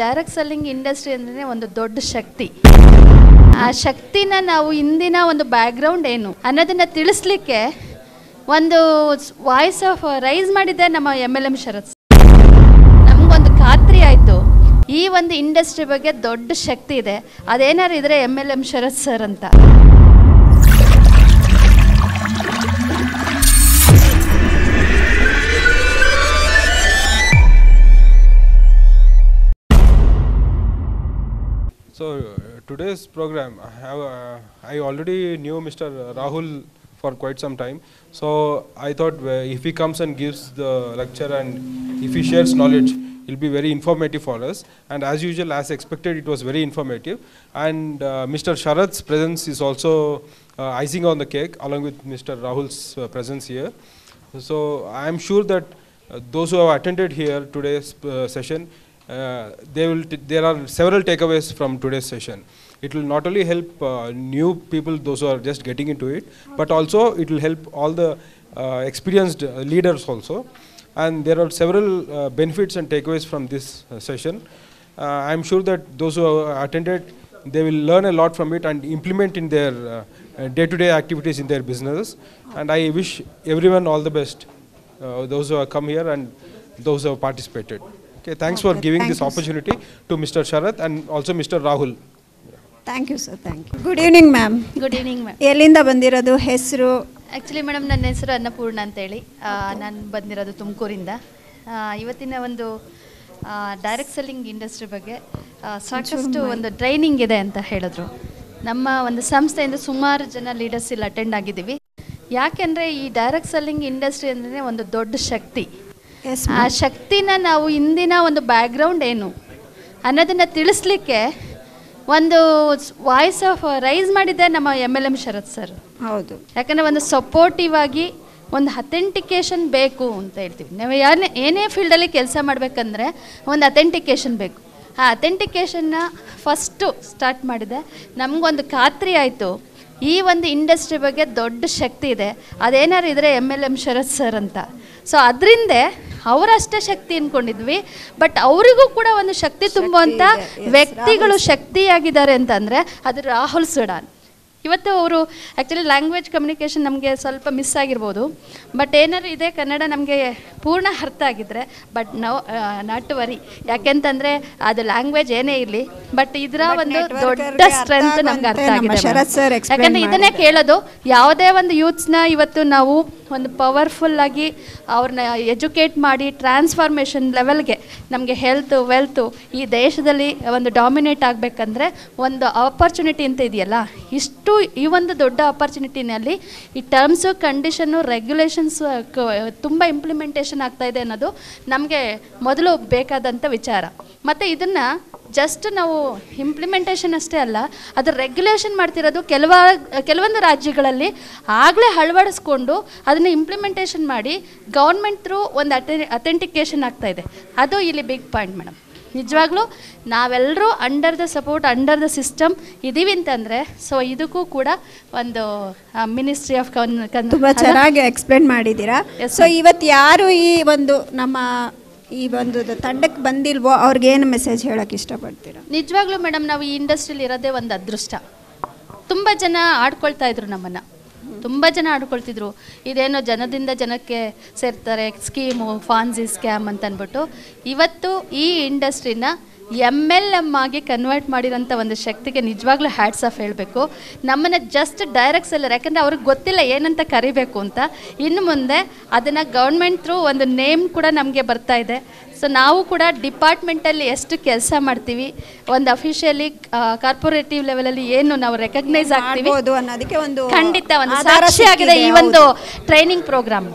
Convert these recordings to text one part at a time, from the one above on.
Direct selling industry ಅಂದ್ರೆ ಒಂದು ದೊಡ್ಡ ಶಕ್ತಿ. ಆ ಶಕ್ತಿನ ನಾವು ಇಂದಿನ ಒಂದು ಬ್ಯಾಕ್ಗ್ರೌಂಡ್ ಏನು ಅನ್ನೋದನ್ನ ತಿಳಿಸ್ಲಿಕ್ಕೆ ಒಂದು ವಾಯ್ಸ್ ಆಫ್ ರೈಸ್ ಮಾಡಿದ್ದೆ ನಮ್ಮ MLM ಶರತ್. ನಮಗೊಂದು ಖಾತ್ರಿ ಆಯಿತು, ಈ ಒಂದು ಇಂಡಸ್ಟ್ರಿ ಬಗ್ಗೆ ದೊಡ್ಡ ಶಕ್ತಿ ಇದೆ, ಅದೇನಾರು ಇದ್ರೆ MLM ಶರತ್ ಸರ್ ಅಂತ. So today's program, I already knew Mr. Rahul for quite some time. So I thought if he comes and gives the lecture and if he shares knowledge, it will be very informative for us. And as usual, as expected, it was very informative. And Mr. Sharat's presence is also icing on the cake, along with Mr. Rahul's presence here. So I am sure that those who have attended here today's session, there are several takeaways from today's session. It will not only help new people, those who are just getting into it, but also it will help all the experienced leaders also. And there are several benefits and takeaways from this session. I am sure that those who have attended, they will learn a lot from it and implement in their day-to-day activities in their businesses. And I wish everyone all the best, those who have come here and those who have participated. Okay, thanks for giving this opportunity to Mr. Sharat and also Mr. Rahul. Thank you sir, thank you. Good evening ma'am. Good evening ma'am. ಎಲ್ಲಿಂದ ಬಂದಿರೋದು, ಹೆಸರು? Actually madam, ನನ್ನ ಹೆಸರು ಅನ್ನಪೂರ್ಣ ಅಂತೇಳಿ. ನಾನು ಬಂದಿರೋದು ತುಮಕೂರಿಂದ. ಇವತ್ತಿನ ಒಂದು ಡೈರೆಕ್ಟ್ ಸೆಲ್ಲಿಂಗ್ ಇಂಡಸ್ಟ್ರಿ ಬಗ್ಗೆ ಸಾಕಷ್ಟು ಒಂದು ಟ್ರೈನಿಂಗ್ ಇದೆ ಅಂತ ಹೇಳಿದ್ರು. ನಮ್ಮ ಒಂದು ಸಂಸ್ಥೆಯಿಂದ ಸುಮಾರು ಜನ ಲೀಡರ್ಸ್ ಇಲ್ಲಿ ಅಟೆಂಡ್ ಆಗಿದ್ದೀವಿ. ಯಾಕೆಂದರೆ ಈ ಡೈರೆಕ್ಟ್ ಸೆಲ್ಲಿಂಗ್ ಇಂಡಸ್ಟ್ರಿ ಅಂದರೆ ಒಂದು ದೊಡ್ಡ ಶಕ್ತಿ. ಆ ಶಕ್ತಿನ ನಾವು ಇಂದಿನ ಒಂದು ಬ್ಯಾಕ್ಗ್ರೌಂಡ್ ಏನು ಅನ್ನೋದನ್ನ ತಿಳಿಸ್ಲಿಕ್ಕೆ ಒಂದು ವಾಯ್ಸ್ ಆಫ್ ರೈಸ್ ಮಾಡಿದ್ದೆ ನಮ್ಮ MLM ಶರತ್ ಸರ್. ಹೌದು, ಯಾಕಂದರೆ ಒಂದು ಸಪೋರ್ಟಿವ್ ಆಗಿ ಒಂದು ಅಥೆಂಟಿಕೇಶನ್ ಬೇಕು ಅಂತ ಹೇಳ್ತೀವಿ ನಾವು. ಏನೇ ಫೀಲ್ಡಲ್ಲಿ ಕೆಲಸ ಮಾಡಬೇಕಂದ್ರೆ ಒಂದು ಅಥೆಂಟಿಕೇಶನ್ ಬೇಕು. ಆ ಅಥೆಂಟಿಕೇಶನ್ನ ಫಸ್ಟು ಸ್ಟಾರ್ಟ್ ಮಾಡಿದೆ. ನಮಗೊಂದು ಖಾತ್ರಿ ಆಯಿತು, ಈ ಒಂದು ಇಂಡಸ್ಟ್ರಿ ಬಗ್ಗೆ ದೊಡ್ಡ ಶಕ್ತಿ ಇದೆ, ಅದೇನಾರು ಇದ್ರೆ MLM ಶರತ್ ಸರ್ ಅಂತ. ಸೊ ಅದರಿಂದ ಅವರಷ್ಟೇ ಶಕ್ತಿ ಅಂದ್ಕೊಂಡಿದ್ವಿ, ಬಟ್ ಅವರಿಗೂ ಕೂಡ ಒಂದು ಶಕ್ತಿ ತುಂಬುವಂಥ ವ್ಯಕ್ತಿಗಳು ಶಕ್ತಿಯಾಗಿದ್ದಾರೆ ಅಂತಂದರೆ ಅದು ರಾಹುಲ್ ಸುಡಾನ್. ಇವತ್ತು ಅವರು ಆ್ಯಕ್ಚುಲಿ ಲ್ಯಾಂಗ್ವೇಜ್ ಕಮ್ಯುನಿಕೇಷನ್ ನಮಗೆ ಸ್ವಲ್ಪ ಮಿಸ್ ಆಗಿರ್ಬೋದು, ಬಟ್ ಏನಾದ್ರು ಇದೆ ಕನ್ನಡ ನಮಗೆ ಪೂರ್ಣ ಅರ್ಥ ಆಗಿದ್ದರೆ, ಬಟ್ ನಾವು ನಾಟ್ ಟು ವರಿ. ಯಾಕೆಂತಂದರೆ ಅದು ಲ್ಯಾಂಗ್ವೇಜ್ ಏನೇ ಇರಲಿ, ಬಟ್ ಇದರ ಒಂದು ದೊಡ್ಡ ಸ್ಟ್ರೆಂತ್ ನಮ್ಗೆ ಅರ್ಥ ಆಗಿದೆ. ಯಾಕಂದರೆ ಇದನ್ನೇ ಕೇಳೋದು, ಯಾವುದೇ ಒಂದು ಯೂತ್ಸ್ನ ಇವತ್ತು ನಾವು ಒಂದು ಪವರ್ಫುಲ್ಲಾಗಿ ಅವ್ರನ್ನ ಎಜುಕೇಟ್ ಮಾಡಿ ಟ್ರಾನ್ಸ್ಫಾರ್ಮೇಷನ್ ಲೆವೆಲ್ಗೆ ನಮಗೆ ಹೆಲ್ತು ವೆಲ್ತು ಈ ದೇಶದಲ್ಲಿ ಒಂದು ಡಾಮಿನೇಟ್ ಆಗಬೇಕಂದ್ರೆ ಒಂದು ಆಪರ್ಚುನಿಟಿ ಅಂತ ಇದೆಯಲ್ಲ, ಇಷ್ಟು ಈ ಒಂದು ದೊಡ್ಡ ಆಪರ್ಚುನಿಟಿನಲ್ಲಿ ಈ ಟರ್ಮ್ಸು ಕಂಡೀಷನ್ನು ರೆಗ್ಯುಲೇಷನ್ಸ್ ತುಂಬ ಇಂಪ್ಲಿಮೆಂಟೇಷನ್ ಆಗ್ತಾಯಿದೆ ಅನ್ನೋದು ನಮಗೆ ಮೊದಲು ಬೇಕಾದಂಥ ವಿಚಾರ. ಮತ್ತು ಇದನ್ನು ಜಸ್ಟ್ ನಾವು ಇಂಪ್ಲಿಮೆಂಟೇಷನ್ ಅಷ್ಟೇ ಅಲ್ಲ, ಅದು ರೆಗ್ಯುಲೇಷನ್ ಮಾಡ್ತಿರೋದು ಕೆಲವೊಂದು ರಾಜ್ಯಗಳಲ್ಲಿ ಆಗಲೇ ಅಳವಡಿಸ್ಕೊಂಡು ಅದನ್ನು ಇಂಪ್ಲಿಮೆಂಟೇಷನ್ ಮಾಡಿ ಗೌರ್ಮೆಂಟ್ ಥ್ರೂ ಒಂದು ಅಥೆಂಟಿಕೇಷನ್ ಆಗ್ತಾಯಿದೆ. ಅದು ಇಲ್ಲಿ ಬಿಗ್ ಪಾಯಿಂಟ್ ಮೇಡಮ್. ನಿಜವಾಗ್ಲೂ ನಾವೆಲ್ಲರೂ under the support, under the system ಇದ್ದೀವಿ ಅಂತಂದರೆ, ಸೊ ಇದಕ್ಕೂ ಕೂಡ ಒಂದು ಮಿನಿಸ್ಟ್ರಿ ಆಫ್ ತುಂಬ ಚೆನ್ನಾಗಿ ಎಕ್ಸ್ಪ್ಲೇನ್ ಮಾಡಿದ್ದೀರಾ. ಸೊ ಇವತ್ತು ಯಾರು ಈ ಒಂದು ನಮ್ಮ ಈ ಒಂದು ತಂಡಕ್ಕೆ ಬಂದಿಲ್ವೋ ಅವ್ರಿಗೇನು ಮೆಸೇಜ್ ಹೇಳೋಕ್ಕೆ ಇಷ್ಟಪಡ್ತೀರಾ? ನಿಜವಾಗ್ಲೂ ಮೇಡಮ್, ನಾವು ಈ ಇಂಡಸ್ಟ್ರಿಲಿ ಇರೋದೇ ಒಂದು ಅದೃಷ್ಟ. ತುಂಬ ಜನ ಆಡ್ಕೊಳ್ತಾ ಇದ್ರು ನಮ್ಮನ್ನು, ತುಂಬ ಜನ ಆಡ್ಕೊಳ್ತಿದ್ರು. ಇದೇನೋ ಜನದಿಂದ ಜನಕ್ಕೆ ಸೇರ್ತಾರೆ ಸ್ಕೀಮು, ಫಾನ್ಸಿ ಸ್ಕ್ಯಾಮ್ ಅಂತ ಅಂದ್ಬಿಟ್ಟು. ಇವತ್ತು ಈ ಇಂಡಸ್ಟ್ರಿನ MLM ಆಗಿ ಕನ್ವರ್ಟ್ ಮಾಡಿರೋಂಥ ಒಂದು ಶಕ್ತಿಗೆ ನಿಜವಾಗ್ಲೂ ಹ್ಯಾಟ್ಸ್ ಆಫ್ ಹೇಳಬೇಕು. ನಮ್ಮನ್ನು ಜಸ್ಟ್ ಡೈರೆಕ್ಟ್ ಸೆಲ್ಲರ್, ಯಾಕಂದರೆ ಅವ್ರಿಗೆ ಗೊತ್ತಿಲ್ಲ ಏನಂತ ಕರಿಬೇಕು ಅಂತ. ಇನ್ನು ಮುಂದೆ ಅದನ್ನು ಗೌರ್ಮೆಂಟ್ ಥ್ರೂ ಒಂದು ನೇಮ್ ಕೂಡ ನಮಗೆ ಬರ್ತಾ ಇದೆ. ಸೊ ನಾವು ಕೂಡ ಡಿಪಾರ್ಟ್ಮೆಂಟಲ್ಲಿ ಎಷ್ಟು ಕೆಲಸ ಮಾಡ್ತೀವಿ, ಒಂದು ಅಫಿಷಿಯಲಿ ಕಾರ್ಪೊರೇಟಿವ್ ಲೆವೆಲಲ್ಲಿ ಏನು ನಾವು ರೆಕಗ್ನೈಸ್ ಆಗ್ತೀವಿ ಅನ್ನೋದಕ್ಕೆ ಒಂದು ಖಂಡಿತ ಒಂದು ಸಾಕ್ಷಿ ಆಗಿದೆ ಈ ಒಂದು ಟ್ರೈನಿಂಗ್ ಪ್ರೋಗ್ರಾಮ್.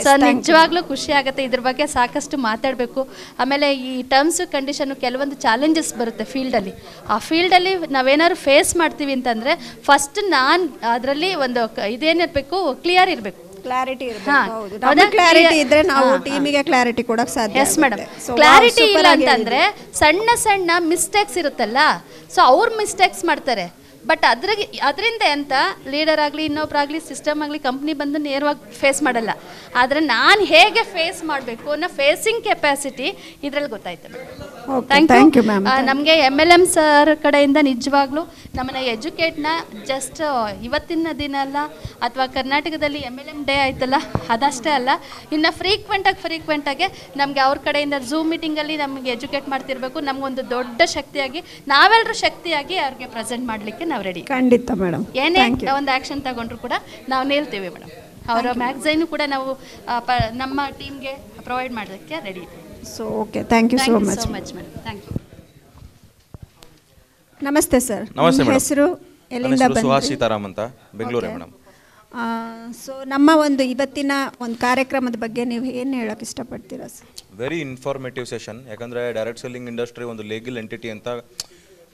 ಸೊ ನಿಜವಾಗ್ಲೂ ಖುಷಿ ಆಗುತ್ತೆ. ಇದ್ರ ಬಗ್ಗೆ ಸಾಕಷ್ಟು ಮಾತಾಡಬೇಕು. ಆಮೇಲೆ ಈ ಟರ್ಮ್ಸು ಕಂಡೀಷನ್ನು ಕೆಲವೊಂದು ಚಾಲೆಂಜಸ್ ಬರುತ್ತೆ ಫೀಲ್ಡಲ್ಲಿ. ಆ ಫೀಲ್ಡಲ್ಲಿ ನಾವೇನಾದ್ರು ಫೇಸ್ ಮಾಡ್ತೀವಿ ಅಂತಂದರೆ ಫಸ್ಟ್ ನಾನು ಅದರಲ್ಲಿ ಒಂದು ಇದೇನಿರಬೇಕು, ಕ್ಲಿಯರ್ ಇರಬೇಕು, ಕ್ಲಾರಿಟಿ ಇರಬೇಕು. ಕ್ಲಾರಿಟಿ ಇದ್ರೆ ನಾವು ಟೀಮಿಗೆ ಕ್ಲಾರಿಟಿ ಕೊಡಕ್ಕೆ ಸಾಧ್ಯ. Yes madam. ಕ್ಲಾರಿಟಿ ಇಲ್ಲ ಅಂತಂದರೆ ಸಣ್ಣ ಸಣ್ಣ ಮಿಸ್ಟೇಕ್ಸ್ ಇರುತ್ತಲ್ಲ, ಸೊ ಅವ್ರು ಮಿಸ್ಟೇಕ್ಸ್ ಮಾಡ್ತಾರೆ. ಬಟ್ ಅದರಿಂದ ಅಂತ ಲೀಡರ್ ಆಗಲಿ ಇನ್ನೊಬ್ಬರಾಗಲಿ ಸಿಸ್ಟಮ್ ಆಗಲಿ ಕಂಪ್ನಿ ಬಂದು ನೇರವಾಗಿ ಫೇಸ್ ಮಾಡಲ್ಲ. ಆದರೆ ನಾನು ಹೇಗೆ ಫೇಸ್ ಮಾಡಬೇಕು ಅನ್ನೋ ಫೇಸಿಂಗ್ ಕೆಪಾಸಿಟಿ ಇದರಲ್ಲಿ ಗೊತ್ತಾಯ್ತು. Thank you, ma'am. ನಮಗೆ MLM ಸರ್ ಕಡೆಯಿಂದ ನಿಜವಾಗ್ಲೂ ನಮ್ಮನ್ನ ಎಜುಕೇಟ್ನ ಜಸ್ಟ್ ಇವತ್ತಿನ ದಿನ ಅಲ್ಲ ಅಥವಾ ಕರ್ನಾಟಕದಲ್ಲಿ MLM ಡೇ ಆಯ್ತಲ್ಲ ಅದಷ್ಟೇ ಅಲ್ಲ, ಇನ್ನು ಫ್ರೀಕ್ವೆಂಟಾಗಿ ನಮಗೆ ಅವ್ರ ಕಡೆಯಿಂದ ಝೂಮ್ ಮೀಟಿಂಗಲ್ಲಿ ನಮಗೆ ಎಜುಕೇಟ್ ಮಾಡ್ತಿರ್ಬೇಕು. ನಮಗೊಂದು ದೊಡ್ಡ ಶಕ್ತಿಯಾಗಿ ನಾವೆಲ್ಲರೂ ಶಕ್ತಿಯಾಗಿ ಅವ್ರಿಗೆ ಪ್ರೆಸೆಂಟ್ ಮಾಡಲಿಕ್ಕೆ ನಾವು ರೆಡಿ. ಖಂಡಿತ ಮೇಡಮ್. ಏನೇ ಒಂದು ಆ್ಯಕ್ಷನ್ ತಗೊಂಡ್ರು ಕೂಡ ನಾವು ನಿಲ್ತೀವಿ ಮೇಡಮ್. ಅವರ ಮ್ಯಾಗ್ಝೈನು ಕೂಡ ನಾವು ನಮ್ಮ ಟೀಮ್ಗೆ ಪ್ರೊವೈಡ್ ಮಾಡೋದಕ್ಕೆ ready. So okay, thank you so much madam. Thank you. ನಮಸ್ತೆ ಸರ್. ನಮಸ್ತೆ ಮೇಡಮ್. ಹೆಸರು ಎಲ್ಲಿಂದ ಬಂದ್ರಿ? ಸುಹಾಸ್ ಸೀತಾರಾಮ್ ಅಂತ, ಬೆಂಗಳೂರೇ ಮೇಡಮ್. ಸೊ ನಮ್ಮ ಒಂದು ಇವತ್ತಿನ ಒಂದು ಕಾರ್ಯಕ್ರಮದ ಬಗ್ಗೆ ನೀವು ಏನು ಹೇಳೋಕೆ ಇಷ್ಟಪಡ್ತೀರಾ ಸರ್? Very informative session. ಯಾಕಂದರೆ ಡೈರೆಕ್ಟ್ ಸೆಲ್ಲಿಂಗ್ ಇಂಡಸ್ಟ್ರಿ ಒಂದು ಲೀಗಲ್ ಎಂಟಿಟಿ ಅಂತ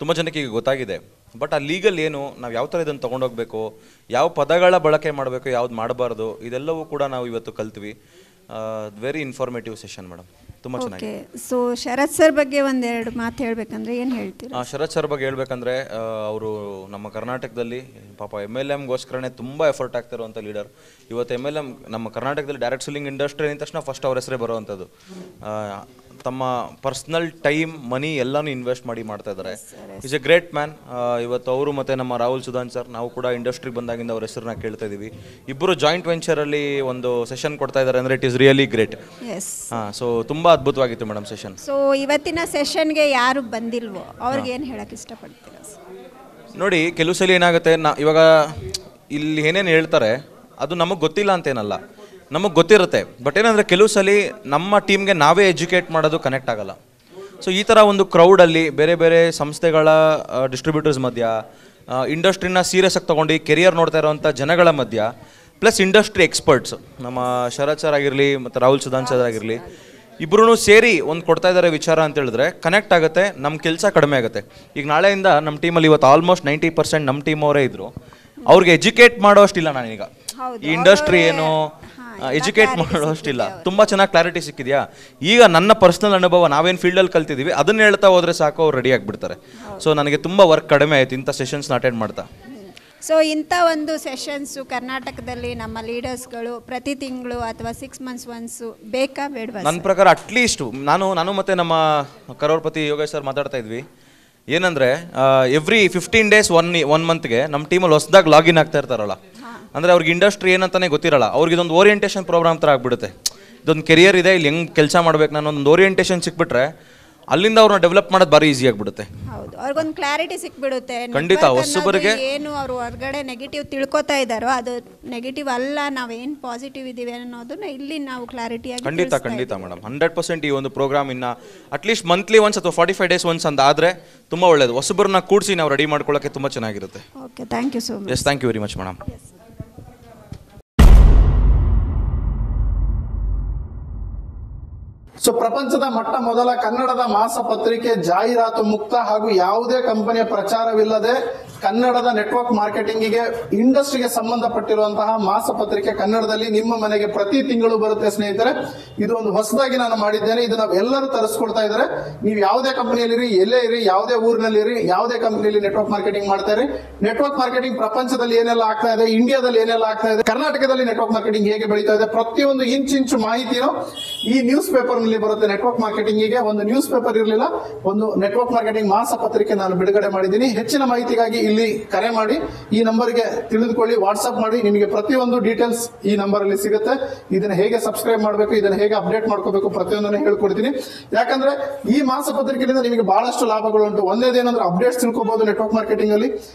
ತುಂಬ ಜನಕ್ಕೆ ಈಗ ಗೊತ್ತಾಗಿದೆ. ಬಟ್ ಆ ಲೀಗಲ್ ಏನು, ನಾವು ಯಾವ ಥರ ಇದನ್ನು ತೊಗೊಂಡೋಗ್ಬೇಕು, ಯಾವ ಪದಗಳ ಬಳಕೆ ಮಾಡಬೇಕು, ಯಾವ್ದು ಮಾಡಬಾರ್ದು, ಇದೆಲ್ಲವೂ ಕೂಡ ನಾವು ಇವತ್ತು ಕಲ್ತ್ವಿ. ವೆರಿ ಇನ್ಫಾರ್ಮೇಟಿವ್ ಸೆಷನ್ ಮೇಡಮ್, ತುಂಬ ಚೆನ್ನಾಗಿ. ಸೊ ಶರತ್ ಸರ್ ಬಗ್ಗೆ ಒಂದೆರಡು ಮಾತು ಹೇಳ್ಬೇಕಂದ್ರೆ ಏನು ಹೇಳ್ತೀರಾ? ಶರತ್ ಸರ್ ಬಗ್ಗೆ ಹೇಳ್ಬೇಕಂದ್ರೆ ಅವರು ನಮ್ಮ ಕರ್ನಾಟಕದಲ್ಲಿ ಪಾಪ MLMಗೋಸ್ಕರನೇ ತುಂಬ ಎಫರ್ಟ್ ಆಗ್ತಿರುವಂಥ ಲೀಡರ್. ಇವತ್ತು MLM ನಮ್ಮ ಕರ್ನಾಟಕದಲ್ಲಿ ಡೈರೆಕ್ಟ್ ಸೆಲ್ಲಿಂಗ್ ಇಂಡಸ್ಟ್ರಿ ಅಂದ ತಕ್ಷಣ ಫಸ್ಟ್ ಅವ್ರ ಹೆಸರೇ ಬರುವಂಥದ್ದು. ತಮ್ಮ ಪರ್ಸ್ನಲ್ ಟೈಮ್, ಮನಿ ಎಲ್ಲನೂ ಇನ್ವೆಸ್ಟ್ ಮಾಡಿ ಮಾಡ್ತಾ ಇದ್ದಾರೆ. Is A great man. ಇವತ್ತು ಅವರು ಮತ್ತು ನಮ್ಮ ರಾಹುಲ್ ಸುಧಾನ್ ಸರ್, ನಾವು ಕೂಡ ಇಂಡಸ್ಟ್ರಿಗೆ ಬಂದಾಗಿಂದ ಅವ್ರ ಹೆಸರನ್ನ ಕೇಳ್ತಾ ಇದ್ದೀವಿ. ಇಬ್ಬರು ಜಾಯಿಂಟ್ ವೆಂಚರಲ್ಲಿ ಒಂದು ಸೆಷನ್ ಕೊಡ್ತಾ ಇದ್ದಾರೆ ಅಂದರೆ it is really great. So ತುಂಬ ಅದ್ಭುತವಾಗಿತ್ತು ಮೇಡಮ್ ಸೆಷನ್. ಸೊ ಇವತ್ತಿನ ಸೆಷನ್ಗೆ ಯಾರು ಬಂದಿಲ್ವೋ ಅವ್ರಿಗೆ ಏನು ಹೇಳಕ್ಕೆ ಇಷ್ಟಪಡ್ತೀರಾ? ನೋಡಿ, ಕೆಲವು ಸಲ ಏನಾಗುತ್ತೆ, ಇವಾಗ ಇಲ್ಲಿ ಏನೇನು ಹೇಳ್ತಾರೆ ಅದು ನಮಗೆ ಗೊತ್ತಿಲ್ಲ ಅಂತೇನಲ್ಲ, ನಮಗೆ ಗೊತ್ತಿರುತ್ತೆ. ಬಟ್ ಏನಂದರೆ ಕೆಲವು ಸಲ ನಮ್ಮ ಟೀಮ್ಗೆ ನಾವೇ ಎಜುಕೇಟ್ ಮಾಡೋದು ಕನೆಕ್ಟ್ ಆಗಲ್ಲ. ಸೊ ಈ ಥರ ಒಂದು ಕ್ರೌಡಲ್ಲಿ ಬೇರೆ ಬೇರೆ ಸಂಸ್ಥೆಗಳ ಡಿಸ್ಟ್ರಿಬ್ಯೂಟರ್ಸ್ ಮಧ್ಯ, ಇಂಡಸ್ಟ್ರಿನ ಸೀರಿಯಸ್ ಆಗಿ ತೊಗೊಂಡು ಕೆರಿಯರ್ ನೋಡ್ತಾ ಇರೋವಂಥ ಜನಗಳ ಮಧ್ಯ, ಪ್ಲಸ್ ಇಂಡಸ್ಟ್ರಿ ಎಕ್ಸ್ಪರ್ಟ್ಸ್ ನಮ್ಮ ಶರತ್ ಸರ್ ಆಗಿರಲಿ ಮತ್ತು ರಾಹುಲ್ ಸುಧಾನ್ ಸರ್ ಆಗಿರಲಿ, ಇಬ್ಬರೂ ಸೇರಿ ಒಂದು ಕೊಡ್ತಾ ಇದ್ದಾರೆ ವಿಚಾರ ಅಂತ ಹೇಳಿದ್ರೆ ಕನೆಕ್ಟ್ ಆಗುತ್ತೆ, ನಮ್ಮ ಕೆಲಸ ಕಡಿಮೆ ಆಗುತ್ತೆ. ಈಗ ನಾಳೆಯಿಂದ ನಮ್ಮ ಟೀಮಲ್ಲಿ ಇವತ್ತು ಆಲ್ಮೋಸ್ಟ್ 90% ನಮ್ಮ ಟೀಮ್ ಅವರೇ ಇದ್ದರು. ಅವ್ರಿಗೆ ಎಜುಕೇಟ್ ಮಾಡೋ ಅಷ್ಟಿಲ್ಲ ನಾನೀಗ. ಈ ಇಂಡಸ್ಟ್ರಿ ಏನು ಎಜುಕೇಟ್ ಮಾಡೋ ಅಷ್ಟಿಲ್ಲ. ತುಂಬ ಚೆನ್ನಾಗಿ ಕ್ಲಾರಿಟಿ ಸಿಕ್ಕಿದೆಯಾ. ಈಗ ನನ್ನ ಪರ್ಸ್ನಲ್ ಅನುಭವ, ನಾವೇನು ಫೀಲ್ಡಲ್ಲಿ ಕಲ್ತಿದ್ದೀವಿ ಅದನ್ನ ಹೇಳ್ತಾ ಹೋದರೆ ಸಾಕು, ಅವ್ರು ರೆಡಿ ಆಗಿಬಿಡ್ತಾರೆ. ಸೊ ನನಗೆ ತುಂಬ ವರ್ಕ್ ಕಡಿಮೆ ಆಯಿತು ಇಂಥ ಸೆಷನ್ಸ್ನ ಅಟೆಂಡ್ ಮಾಡ್ತಾ. ಸೊ ಇಂಥ ಒಂದು ಸೆಷನ್ಸು ಕರ್ನಾಟಕದಲ್ಲಿ ನಮ್ಮ ಲೀಡರ್ಸ್ಗಳು ಪ್ರತಿ ತಿಂಗಳು ಅಥವಾ 6 months ಒನ್ಸು ಬೇಕಾ ಬೇಡವಾ? ನನ್ನ ಪ್ರಕಾರ ಅಟ್ಲೀಸ್ಟ್ ನಾನು ಮತ್ತು ನಮ್ಮ ಕರೋಡ್ಪತಿ ಯೋಗೇಶ್ ಸರ್ ಮಾತಾಡ್ತಾ ಇದ್ವಿ. ಏನಂದರೆ ಎವ್ರಿ 15 days 1 monthಗೆ ನಮ್ಮ ಟೀಮಲ್ಲಿ ಹೊಸದಾಗಿ ಲಾಗಿನ್ ಆಗ್ತಾ ಇರ್ತಾರಲ್ಲ, ಅಂದರೆ ಅವ್ರಿಗೆ ಇಂಡಸ್ಟ್ರಿ ಏನಂತಾನೆ ಗೊತ್ತಿರಲ್ಲ, ಅವ್ರಿಗೆ ಇದೊಂದು ಓರಿಯೆಂಟೇಷನ್ ಪ್ರೋಗ್ರಾಮ್ ಥರ ಆಗ್ಬಿಡುತ್ತೆ. ಇದೊಂದು ಕೆರಿಯರ್ ಇದೆ, ಇಲ್ಲಿ ಹೆಂಗೆ ಕೆಲಸ ಮಾಡ್ಬೇಕು ನಾನು ಒಂದು ಓರಿಯೆಂಟೇಷನ್ ಸಿಕ್ಬಿಟ್ರೆ ಅಲ್ಲಿಂದ ಅವ್ರನ್ನ ಡೆವಲಪ್ ಮಾಡೋದು ಭಾರಿ ಈಸಿ ಆಗಿಬಿಡುತ್ತೆ. ಹೌದು, ಅವ್ರಿಗೊಂದು ಕ್ಲಾರಿಟಿ ಸಿಕ್ಬಿಡುತ್ತೆ. ಖಂಡಿತ ಹೊಸಬರಿಗೆ ಏನು ಅವರು ಹೊರಗಡೆ ನೆಗೆಟಿವ್ ತಿಳ್ಕೊತಾ ಇದ್ದಾರೋ ಅದು ನೆಗೆಟಿವ್ ಅಲ್ಲ, ನಾವೇನು ಪಾಸಿಟಿವ್ ಇದ್ದೀವಿ ಅನ್ನೋದನ್ನ ಇಲ್ಲಿ ನಾವು ಕ್ಲಾರಿಟಿಯಾಗಿ ಖಂಡಿತ ಮೇಡಮ್ 100% ಈ ಒಂದು ಪ್ರೋಗ್ರಾಮ್ ಇನ್ನು ಅಟ್ಲೀಸ್ಟ್ ಮಂತ್ಲಿ ಒನ್ಸ್ ಅಥವಾ 45 days ಒನ್ಸ್ ಅಂತ ಆದರೆ ತುಂಬ ಒಳ್ಳೆಯದು. ಹೊಸಬರನ್ನ ಕೂಡಿಸಿ ನಾವು ರೆಡಿ ಮಾಡ್ಕೊಳ್ಳೋಕ್ಕೆ ತುಂಬ ಚೆನ್ನಾಗಿರುತ್ತೆ. Okay, thank you so much. Yes, thank you very much madam. So ಪ್ರಪಂಚದ ಮೊಟ್ಟ ಮೊದಲ ಕನ್ನಡದ ಮಾಸಪತ್ರಿಕೆ ಜಾಹೀರಾತು ಮುಕ್ತ ಹಾಗೂ ಯಾವುದೇ ಕಂಪನಿಯ ಪ್ರಚಾರವಿಲ್ಲದೆ ಕನ್ನಡದ ನೆಟ್ವರ್ಕ್ ಮಾರ್ಕೆಟಿಂಗಿಗೆ ಇಂಡಸ್ಟ್ರಿಗೆ ಸಂಬಂಧಪಟ್ಟಿರುವಂತಹ ಮಾಸಪತ್ರಿಕೆ ಕನ್ನಡದಲ್ಲಿ ನಿಮ್ಮ ಮನೆಗೆ ಪ್ರತಿ ತಿಂಗಳು ಬರುತ್ತೆ ಸ್ನೇಹಿತರೆ. ಇದು ಒಂದು ಹೊಸದಾಗಿ ನಾನು ಮಾಡಿದ್ದೇನೆ. ಇದನ್ನ ಎಲ್ಲರೂ ತರಿಸ್ಕೊಳ್ತಾ ಇದ್ದಾರೆ. ನೀವು ಯಾವುದೇ ಕಂಪನಿಯಲ್ಲಿ ಎಲ್ಲೇ ಇರಿ, ಯಾವುದೇ ಊರಿನಲ್ಲಿ ಇರಿ, ಯಾವುದೇ ಕಂಪನಿಯಲ್ಲಿ ನೆಟ್ವರ್ಕ್ ಮಾರ್ಕೆಟಿಂಗ್ ಮಾಡ್ತಾ ಇರಿ. ನೆಟ್ವರ್ಕ್ ಮಾರ್ಕೆಟಿಂಗ್ ಪ್ರಪಂಚದಲ್ಲಿ ಏನೆಲ್ಲ ಆಗ್ತಾ ಇದೆ, ಇಂಡಿಯಾದಲ್ಲಿ ಏನೆಲ್ಲ ಆಗ್ತಾ ಇದೆ, ಕರ್ನಾಟಕದಲ್ಲಿ ನೆಟ್ವರ್ಕ್ ಮಾರ್ಕೆಟಿಂಗ್ ಹೇಗೆ ಬೆಳೀತಾ ಇದೆ, ಪ್ರತಿಯೊಂದು ಇಂಚು ಮಾಹಿತಿನೂ ಈ ನ್ಯೂಸ್ ಪೇಪರ್ ನಲ್ಲಿ ಬರುತ್ತೆ. ನೆಟ್ವರ್ಕ್ ಮಾರ್ಕೆಟಿಂಗಿಗೆ ಒಂದು ನ್ಯೂಸ್ ಪೇಪರ್ ಇರಲಿಲ್ಲ, ಒಂದು ನೆಟ್ವರ್ಕ್ ಮಾರ್ಕೆಟಿಂಗ್ ಮಾಸಪತ್ರಿಕೆ ನಾನು ಬಿಡುಗಡೆ ಮಾಡಿದ್ದೀನಿ. ಹೆಚ್ಚಿನ ಮಾಹಿತಿಗಾಗಿ ಇಲ್ಲಿ ಕರೆ ಮಾಡಿ, ಈ ನಂಬರ್ಗೆ ತಿಳಿದುಕೊಳ್ಳಿ, ವಾಟ್ಸ್ಆಪ್ ಮಾಡಿ. ನಿಮಗೆ ಪ್ರತಿಯೊಂದು ಡೀಟೇಲ್ಸ್ ಈ ನಂಬರ್ ಅಲ್ಲಿ ಸಿಗುತ್ತೆ. ಇದನ್ನ ಹೇಗೆ ಸಬ್ಸ್ಕ್ರೈಬ್ ಮಾಡಬೇಕು, ಇದನ್ನ ಹೇಗೆ ಅಪ್ಡೇಟ್ ಮಾಡ್ಕೋಬೇಕು, ಪ್ರತಿಯೊಂದನ್ನು ಹೇಳ್ಕೊಡ್ತೀನಿ. ಯಾಕಂದ್ರೆ ಈ ಮಾಸಪತ್ರಿಕೆಯಿಂದ ನಿಮಗೆ ಬಹಳಷ್ಟು ಲಾಭಗಳುಂಟು. ಒಂದೇದೇನಂದ್ರೆ ಅಪ್ಡೇಟ್ಸ್ ತಿಳ್ಕೋಬಹುದು ನೆಟ್ವರ್ಕ್ ಮಾರ್ಕೆಟಿಂಗ್ ಅಲ್ಲಿ.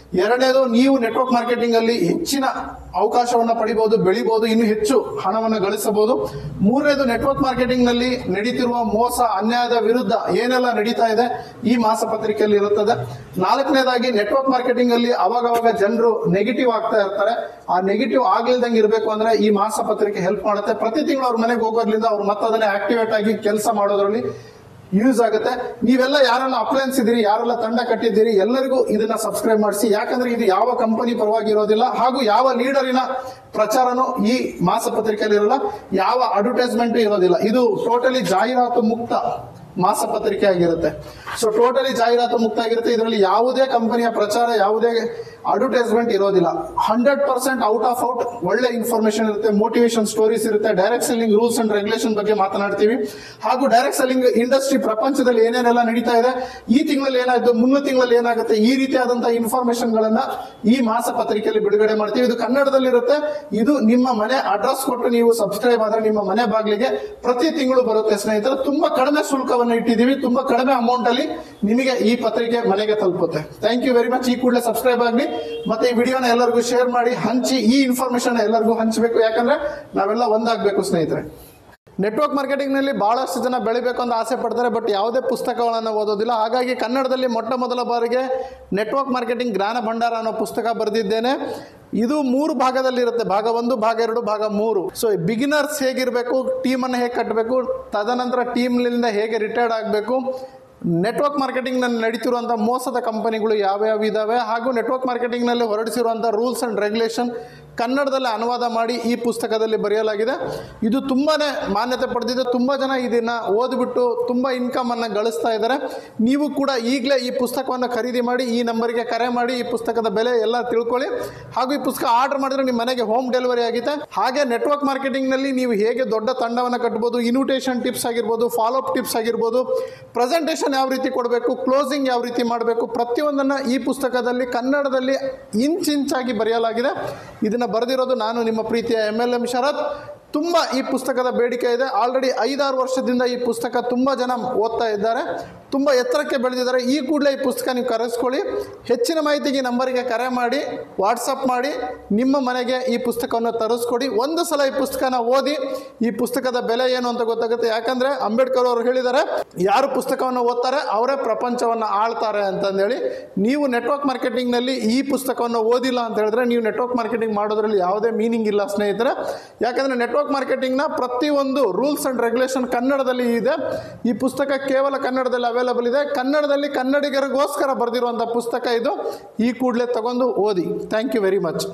ಎರಡನೇದು, ನೀವು ನೆಟ್ವರ್ಕ್ ಮಾರ್ಕೆಟಿಂಗ್ ಅಲ್ಲಿ ಹೆಚ್ಚಿನ ಅವಕಾಶವನ್ನ ಪಡಿಬಹುದು, ಬೆಳಿಬಹುದು, ಇನ್ನು ಹೆಚ್ಚು ಹಣವನ್ನು ಗಳಿಸಬಹುದು. ಮೂರನೇದು, ನೆಟ್ವರ್ಕ್ ಮಾರ್ಕೆಟಿಂಗ್ ನಲ್ಲಿ ನಡೀತಿರುವ ಮೋಸ ಅನ್ಯಾಯದ ವಿರುದ್ಧ ಏನೆಲ್ಲ ನಡೀತಾ ಇದೆ ಈ ಮಾಸಪತ್ರಿಕೆಯಲ್ಲಿ ಇರುತ್ತದೆ. ನಾಲ್ಕನೇದಾಗಿ, ನೆಟ್ವರ್ಕ್ ಮಾರ್ಕೆಟಿಂಗ್ ಅಲ್ಲಿ ಅವಾಗವಾಗ ಜನರು ನೆಗೆಟಿವ್ ಆಗ್ತಾ ಇರ್ತಾರೆ. ಆ ನೆಗೆಟಿವ್ ಆಗ್ಲಿಲ್ದಂಗೆ ಇರಬೇಕು ಅಂದ್ರೆ ಈ ಮಾಸಪತ್ರಿಕೆ ಹೆಲ್ಪ್ ಮಾಡುತ್ತೆ. ಪ್ರತಿ ತಿಂಗಳು ಅವ್ರ ಮನೆಗೆ ಹೋಗೋದ್ರಿಂದ ಅವ್ರು ಮತ್ತೆ ಅದನ್ನೇ ಆಕ್ಟಿವೇಟ್ ಆಗಿ ಕೆಲಸ ಮಾಡೋದ್ರಲ್ಲಿ ಯೂಸ್ ಆಗುತ್ತೆ. ನೀವೆಲ್ಲ ಯಾರೆಲ್ಲ ಅಪ್ಲೈನ್ಸ್ ಇದ್ದೀರಿ, ಯಾರೆಲ್ಲ ತಂಡ ಕಟ್ಟಿದ್ದೀರಿ, ಎಲ್ಲರಿಗೂ ಇದನ್ನ ಸಬ್ಸ್ಕ್ರೈಬ್ ಮಾಡಿಸಿ. ಯಾಕಂದ್ರೆ ಇದು ಯಾವ ಕಂಪನಿ ಪರವಾಗಿ ಇರೋದಿಲ್ಲ, ಹಾಗೂ ಯಾವ ಲೀಡರಿನ ಪ್ರಚಾರನೂ ಈ ಮಾಸಪತ್ರಿಕೆಯಲ್ಲಿ ಇರಲ್ಲ, ಯಾವ ಅಡ್ವರ್ಟೈಸ್ಮೆಂಟ್ ಇರೋದಿಲ್ಲ. ಇದು ಟೋಟಲಿ ಜಾಹೀರಾತು ಮುಕ್ತ ಮಾಸಪತ್ರಿಕೆ ಆಗಿರುತ್ತೆ. ಸೊ ಟೋಟಲಿ ಜಾಹೀರಾತು ಮುಕ್ತ ಆಗಿರುತ್ತೆ. ಇದರಲ್ಲಿ ಯಾವುದೇ ಕಂಪನಿಯ ಪ್ರಚಾರ, ಯಾವುದೇ ಅಡ್ವರ್ಟೈಸ್ಮೆಂಟ್ ಇರೋದಿಲ್ಲ. 100% ಔಟ್ ಆಫ್ ಔಟ್ ಒಳ್ಳೆ ಇನ್ಫಾರ್ಮೇಶನ್ ಇರುತ್ತೆ, ಮೋಟಿವೇಶನ್ ಸ್ಟೋರೀಸ್ ಇರುತ್ತೆ, direct selling rules and regulation ಬಗ್ಗೆ ಮಾತನಾಡ್ತೀವಿ. ಹಾಗೂ ಡೈರೆಕ್ಟ್ ಸೆಲ್ಲಿಂಗ್ ಇಂಡಸ್ಟ್ರಿ ಪ್ರಪಂಚದಲ್ಲಿ ಏನೇನೆಲ್ಲ ನಡೀತಾ ಇದೆ, ಈ ತಿಂಗಳಲ್ಲಿ ಏನಾಯ್ತು, ಮುಂದಿನ ತಿಂಗಳಲ್ಲಿ ಏನಾಗುತ್ತೆ, ಈ ರೀತಿಯಾದಂತಹ ಇನ್ಫಾರ್ಮೇಶನ್ ಗಳನ್ನ ಈ ಮಾಸ ಪತ್ರಿಕೆಯಲ್ಲಿ ಬಿಡುಗಡೆ ಮಾಡ್ತೀವಿ. ಇದು ಕನ್ನಡದಲ್ಲಿರುತ್ತೆ. ಇದು ನಿಮ್ಮ ಮನೆ ಅಡ್ರೆಸ್ ಕೊಟ್ಟು ನೀವು ಸಬ್ಸ್ಕ್ರೈಬ್ ಆದ್ರೆ ನಿಮ್ಮ ಮನೆ ಬಾಗಿಲಿಗೆ ಪ್ರತಿ ತಿಂಗಳು ಬರುತ್ತೆ ಸ್ನೇಹಿತರೆ. ತುಂಬಾ ಕಡಿಮೆ ಶುಲ್ಕವನ್ನು ಇಟ್ಟಿದ್ದೀವಿ, ತುಂಬಾ ಕಡಿಮೆ ಅಮೌಂಟ್ ಅಲ್ಲಿ ನಿಮಗೆ ಈ ಪತ್ರಿಕೆ ಮನೆಗೆ ತಲುಪುತ್ತೆ. Thank you very much. ಈ ಕೂಡಲೇ ಸಬ್ಸ್ಕ್ರೈಬ್ ಆಗಲಿ, ಮತ್ತೆ ಈ ವಿಡಿಯೋನ ಎಲ್ಲರಿಗೂ ಶೇರ್ ಮಾಡಿ, ಹಂಚಿ. ಈ ಇನ್ಫಾರ್ಮೇಶನ್ ಎಲ್ಲರಿಗೂ ಹಂಚಬೇಕು, ಯಾಕಂದ್ರೆ ನಾವೆಲ್ಲ ಒಂದಾಗಬೇಕು ಸ್ನೇಹಿತರೆ. ನೆಟ್ವರ್ಕ್ ಮಾರ್ಕೆಟಿಂಗ್ ನಲ್ಲಿ ಬಹಳಷ್ಟು ಜನ ಬೆಳಿಬೇಕು ಅಂತ ಆಸೆ ಪಡ್ತಾರೆ, ಬಟ್ ಯಾವುದೇ ಪುಸ್ತಕಗಳನ್ನು ಓದೋದಿಲ್ಲ. ಹಾಗಾಗಿ ಕನ್ನಡದಲ್ಲಿ ಮೊದಲ ಬಾರಿಗೆ ನೆಟ್ವರ್ಕ್ ಮಾರ್ಕೆಟಿಂಗ್ ಜ್ಞಾನ ಭಂಡಾರ ಅನ್ನೋ ಪುಸ್ತಕ ಬರೆದಿದ್ದೇನೆ. ಇದು 3 ಭಾಗದಲ್ಲಿರುತ್ತೆ, ಭಾಗ 1, ಭಾಗ 2, ಭಾಗ 3. ಸೊ ಬಿಗಿನರ್ಸ್ ಹೇಗಿರಬೇಕು, ಟೀಮನ್ನು ಹೇಗೆ ಕಟ್ಟಬೇಕು, ತದನಂತರ ಟೀಮ್ನಿಂದ ಹೇಗೆ ರಿಟೈರ್ಡ್ ಆಗಬೇಕು, ನೆಟ್ವರ್ಕ್ ಮಾರ್ಕೆಟಿಂಗ್ ನಲ್ಲಿ ನಡೀತಿರುವಂತಹ ಮೋಸದ ಕಂಪನಿಗಳು ಯಾವ್ಯಾವ ಇದಾವೆ, ಹಾಗೂ ನೆಟ್ವರ್ಕ್ ಮಾರ್ಕೆಟಿಂಗ್ ನಲ್ಲಿ ಹೊರಡಿಸಿರುವಂತಹ ರೂಲ್ಸ್ ಅಂಡ್ ರೆಗ್ಯುಲೇಷನ್ ಕನ್ನಡದಲ್ಲಿ ಅನುವಾದ ಮಾಡಿ ಈ ಪುಸ್ತಕದಲ್ಲಿ ಬರೆಯಲಾಗಿದೆ. ಇದು ತುಂಬಾನೇ ಮಾನ್ಯತೆ ಪಡೆದಿದೆ. ತುಂಬಾ ಜನ ಇದನ್ನ ಓದ್ಬಿಟ್ಟು ತುಂಬಾ ಇನ್ಕಮ್ ಅನ್ನ ಗಳಿಸ್ತಾ ಇದ್ದಾರೆ. ನೀವು ಕೂಡ ಈಗಲೇ ಈ ಪುಸ್ತಕವನ್ನು ಖರೀದಿ ಮಾಡಿ, ಈ ನಂಬರ್ಗೆ ಕರೆ ಮಾಡಿ, ಈ ಪುಸ್ತಕದ ಬೆಲೆ ಎಲ್ಲ ತಿಳ್ಕೊಳ್ಳಿ. ಹಾಗೂ ಈ ಪುಸ್ತಕ ಆರ್ಡರ್ ಮಾಡಿದ್ರೆ ನಿಮ್ಮ ಮನೆಗೆ ಹೋಮ್ ಡೆಲಿವರಿ ಆಗಿದೆ. ಹಾಗೆ ನೆಟ್ವರ್ಕ್ ಮಾರ್ಕೆಟಿಂಗ್ ನಲ್ಲಿ ನೀವು ಹೇಗೆ ದೊಡ್ಡ ತಂಡವನ್ನು ಕಟ್ಟಬಹುದು, ಇನ್ವಿಟೇಷನ್ ಟಿಪ್ಸ್ ಆಗಿರ್ಬೋದು, ಫಾಲೋ ಅಪ್ ಟಿಪ್ಸ್ ಆಗಿರ್ಬೋದು, ಪ್ರೆಸೆಂಟೇಷನ್ ಯಾವ ರೀತಿ ಕೊಡಬೇಕು, ಕ್ಲೋಸಿಂಗ್ ಯಾವ ರೀತಿ ಮಾಡಬೇಕು, ಪ್ರತಿಯೊಂದನ್ನು ಈ ಪುಸ್ತಕದಲ್ಲಿ ಕನ್ನಡದಲ್ಲಿ ಇಂಚಾಗಿ ಬರೆಯಲಾಗಿದೆ. ಇದನ್ನು ಬರೆದಿರೋದು ನಾನು ನಿಮ್ಮ ಪ್ರೀತಿಯ MLM ಶರತ್. ತುಂಬ ಈ ಪುಸ್ತಕದ ಬೇಡಿಕೆ ಇದೆ. ಆಲ್ರೆಡಿ 5-6 ವರ್ಷದಿಂದ ಈ ಪುಸ್ತಕ ತುಂಬ ಜನ ಓದ್ತಾ ಇದ್ದಾರೆ, ತುಂಬ ಎತ್ತರಕ್ಕೆ ಬೆಳೆದಿದ್ದಾರೆ. ಈ ಕೂಡಲೇ ಈ ಪುಸ್ತಕ ನೀವು ಕರೆಸ್ಕೊಳ್ಳಿ. ಹೆಚ್ಚಿನ ಮಾಹಿತಿಗೆ ನಂಬರಿಗೆ ಕರೆ ಮಾಡಿ, ವಾಟ್ಸಪ್ ಮಾಡಿ, ನಿಮ್ಮ ಮನೆಗೆ ಈ ಪುಸ್ತಕವನ್ನು ತರಿಸ್ಕೊಡಿ. ಒಂದು ಸಲ ಈ ಪುಸ್ತಕನ ಓದಿ ಈ ಪುಸ್ತಕದ ಬೆಲೆ ಏನು ಅಂತ ಗೊತ್ತಾಗುತ್ತೆ. ಯಾಕಂದರೆ ಅಂಬೇಡ್ಕರ್ ಅವರು ಹೇಳಿದ್ದಾರೆ, ಯಾರು ಪುಸ್ತಕವನ್ನು ಓದ್ತಾರೆ ಅವರೇ ಪ್ರಪಂಚವನ್ನು ಆಳ್ತಾರೆ ಅಂತಂದೇಳಿ. ನೀವು ನೆಟ್ವರ್ಕ್ ಮಾರ್ಕೆಟಿಂಗ್ನಲ್ಲಿ ಈ ಪುಸ್ತಕವನ್ನು ಓದಿಲ್ಲ ಅಂತ ಹೇಳಿದ್ರೆ ನೀವು ನೆಟ್ವರ್ಕ್ ಮಾರ್ಕೆಟಿಂಗ್ ಮಾಡೋದ್ರಲ್ಲಿ ಯಾವುದೇ ಮೀನಿಂಗ್ ಇಲ್ಲ ಸ್ನೇಹಿತರೆ. ಯಾಕಂದರೆ ನೆಟ್ವರ್ಕ್ ಮಾರ್ಕೆಟಿಂಗ್ನ ಪ್ರತಿಯೊಂದು ರೂಲ್ಸ್ ಅಂಡ್ ರೆಗ್ಯುಲೇಷನ್ ಕನ್ನಡದಲ್ಲಿ ಇದೆ. ಈ ಪುಸ್ತಕ ಕೇವಲ ಕನ್ನಡದಲ್ಲಿ ಅವೈಲಬಲ್ ಇದೆ. ಕನ್ನಡದಲ್ಲಿ ಕನ್ನಡಿಗರಿಗೋಸ್ಕರ ಬರೆದಿರುವಂಥ ಪುಸ್ತಕ ಇದು. ಈ ಕೂಡಲೇ ತಗೊಂಡು ಓದಿ. Thank you very much.